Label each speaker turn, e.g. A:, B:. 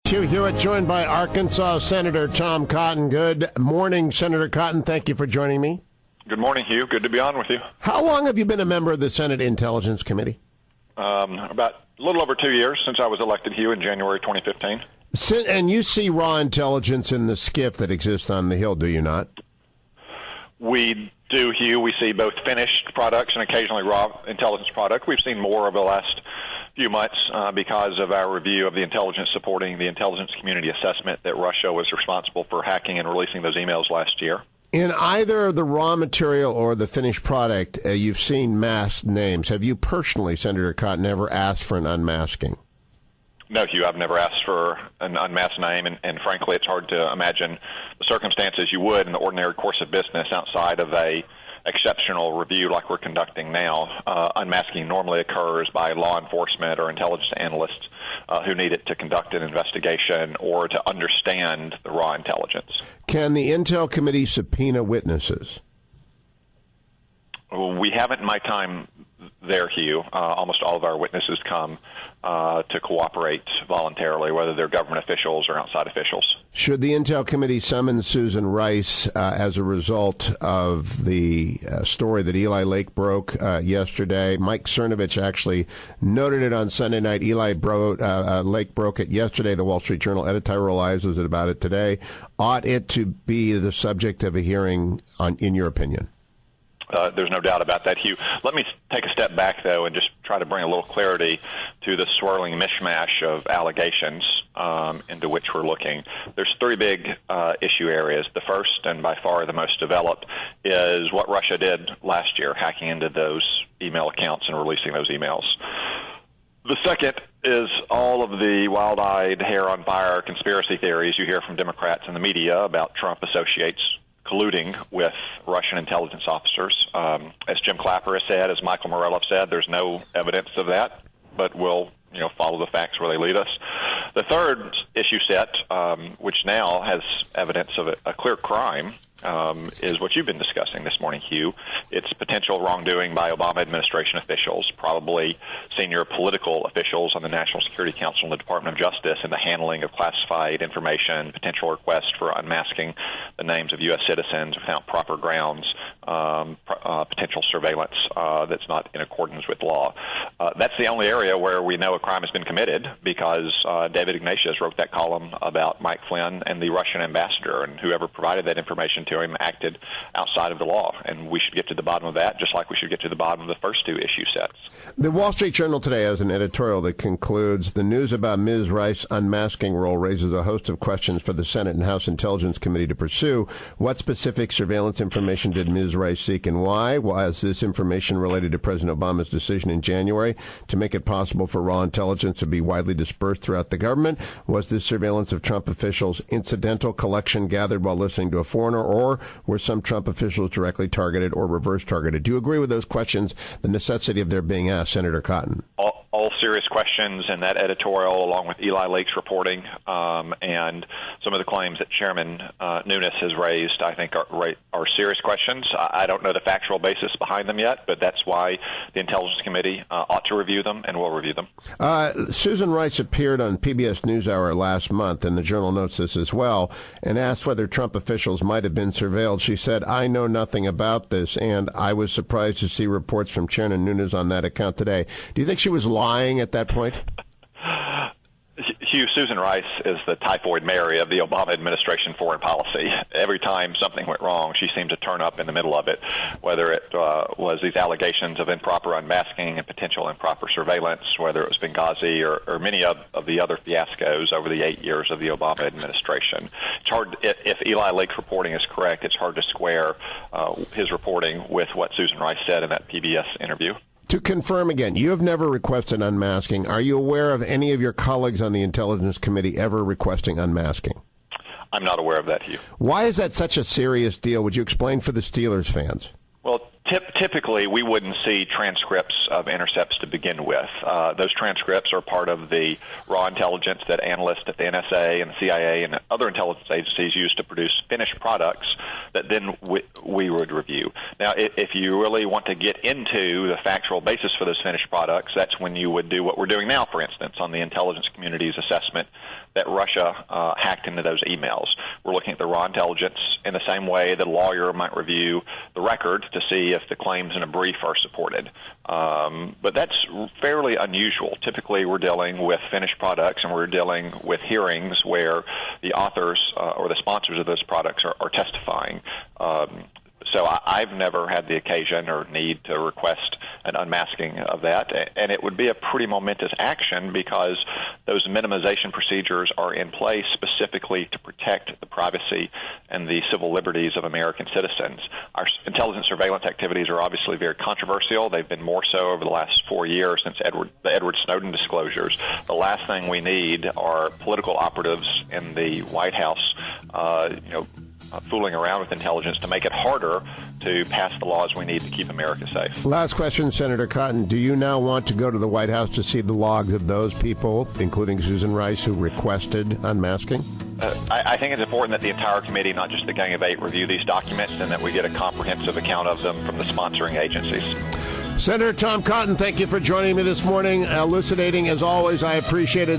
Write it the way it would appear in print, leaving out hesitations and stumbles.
A: Hugh Hewitt, joined by Arkansas Senator Tom Cotton. Good morning, Senator Cotton. Thank you for joining me.
B: Good morning, Hugh. Good to be on with you.
A: How long have you been a member of the Senate Intelligence Committee?
B: About a little over 2 years since I was elected, Hugh, in January 2015.
A: And you see raw intelligence in the skiff that exists on the Hill, do you not?
B: We do, Hugh. We see both finished products and occasionally raw intelligence product. We've seen more over the last few months because of our review of the intelligence supporting the intelligence community assessment that Russia was responsible for hacking and releasing those emails last year.
A: In either the raw material or the finished product, you've seen masked names. Have you personally, Senator Cotton, ever asked for an unmasking?
B: No, Hugh, I've never asked for an unmasked name, and frankly, it's hard to imagine the circumstances you would in the ordinary course of business outside of a exceptional review like we're conducting now. Unmasking normally occurs by law enforcement or intelligence analysts who need it to conduct an investigation or to understand the raw intelligence.
A: Can the Intel Committee subpoena witnesses?
B: We haven't in my time there, Hugh. Almost all of our witnesses come to cooperate voluntarily, whether they're government officials or outside officials. Should
A: the Intel Committee summon Susan Rice as a result of the story that Eli Lake broke yesterday? Mike Cernovich actually noted it on Sunday night. Lake broke it yesterday. The Wall Street Journal editorializes about it today. Ought it to be the subject of a hearing, in your opinion?
B: There's no doubt about that, Hugh. Let me take a step back, though, and just try to bring a little clarity to the swirling mishmash of allegations into which we're looking. There's three big issue areas. The first, and by far the most developed, is what Russia did last year, hacking into those email accounts and releasing those emails. The second is all of the wild-eyed, hair-on-fire conspiracy theories you hear from Democrats in the media about Trump associates colluding with Russian intelligence officers. As Jim Clapper has said, as Michael Morello said, there's no evidence of that, but we'll follow the facts where they lead us. The third issue set, which now has evidence of a clear crime, is what you've been discussing this morning, Hugh. It's potential wrongdoing by Obama administration officials, probably senior political officials on the National Security Council and the Department of Justice in the handling of classified information, potential requests for unmasking the names of U.S. citizens without proper grounds, potential surveillance that's not in accordance with law. That's the only area where we know a crime has been committed because David Ignatius wrote that column about Mike Flynn and the Russian ambassador, and whoever provided that information to him acted outside of the law, and we should get to the bottom of that, just like we should get to the bottom of the first two issue sets.
A: The Wall Street Journal today has an editorial that concludes, the news about Ms. Rice's unmasking role raises a host of questions for the Senate and House Intelligence Committee to pursue. What specific surveillance information did Ms. Rice seek, and why? Was this information related to President Obama's decision in January to make it possible for raw intelligence to be widely dispersed throughout the government? Was this surveillance of Trump officials incidental collection gathered while listening to a foreigner, or were some Trump officials directly targeted or reverse targeted? Do you agree with those questions, the necessity of their being asked, Senator Cotton?
B: All serious questions in that editorial, along with Eli Lake's reporting and some of the claims that Chairman Nunes has raised, I think are serious questions. I don't know the factual basis behind them yet, but that's why the Intelligence Committee ought to review them, and will review them.
A: Susan Rice appeared on PBS NewsHour last month, and the Journal notes this as well, and asked whether Trump officials might have been surveilled. She said, "I know nothing about this, and I was surprised to see reports from Chairman Nunes on that account today." Do you think she was lying at that point?
B: Hugh, Susan Rice is the Typhoid Mary of the Obama administration foreign policy. Every time something went wrong, she seemed to turn up in the middle of it, whether it was these allegations of improper unmasking and potential improper surveillance, whether it was Benghazi or many of the other fiascos over the 8 years of the Obama administration. It's hard, if Eli Lake's reporting is correct, it's hard to square his reporting with what Susan Rice said in that PBS interview.
A: To confirm again, you have never requested unmasking. Are you aware of any of your colleagues on the Intelligence Committee ever requesting unmasking?
B: I'm not aware of that, Hugh.
A: Why is that such a serious deal? Would you explain for the Steelers fans?
B: Well, typically we wouldn't see transcripts of intercepts to begin with. Those transcripts are part of the raw intelligence that analysts at the NSA and the CIA and other intelligence agencies use to produce finished products that then we would review. Now, if you really want to get into the factual basis for those finished products, that's when you would do what we're doing now, for instance, on the intelligence community's assessment that Russia hacked into those emails. We're looking at the raw intelligence in the same way that a lawyer might review the record to see if the claims in a brief are supported. But that's fairly unusual. Typically, we're dealing with finished products, and we're dealing with hearings where the authors or the sponsors of those products are testifying. So I've never had the occasion or need to request an unmasking of that, and it would be a pretty momentous action because those minimization procedures are in place specifically to protect the privacy and the civil liberties of American citizens. Our intelligence surveillance activities are obviously very controversial. They've been more so over the last 4 years since the Edward Snowden disclosures. The last thing we need are political operatives in the White House, fooling around with intelligence to make it harder to pass the laws we need to keep America safe.
A: Last question, Senator Cotton. Do you now want to go to the White House to see the logs of those people, including Susan Rice, who requested unmasking?
B: I think it's important that the entire committee, not just the Gang of Eight, review these documents and that we get a comprehensive account of them from the sponsoring agencies.
A: Senator Tom Cotton, thank you for joining me this morning. Elucidating, as always. I appreciate it.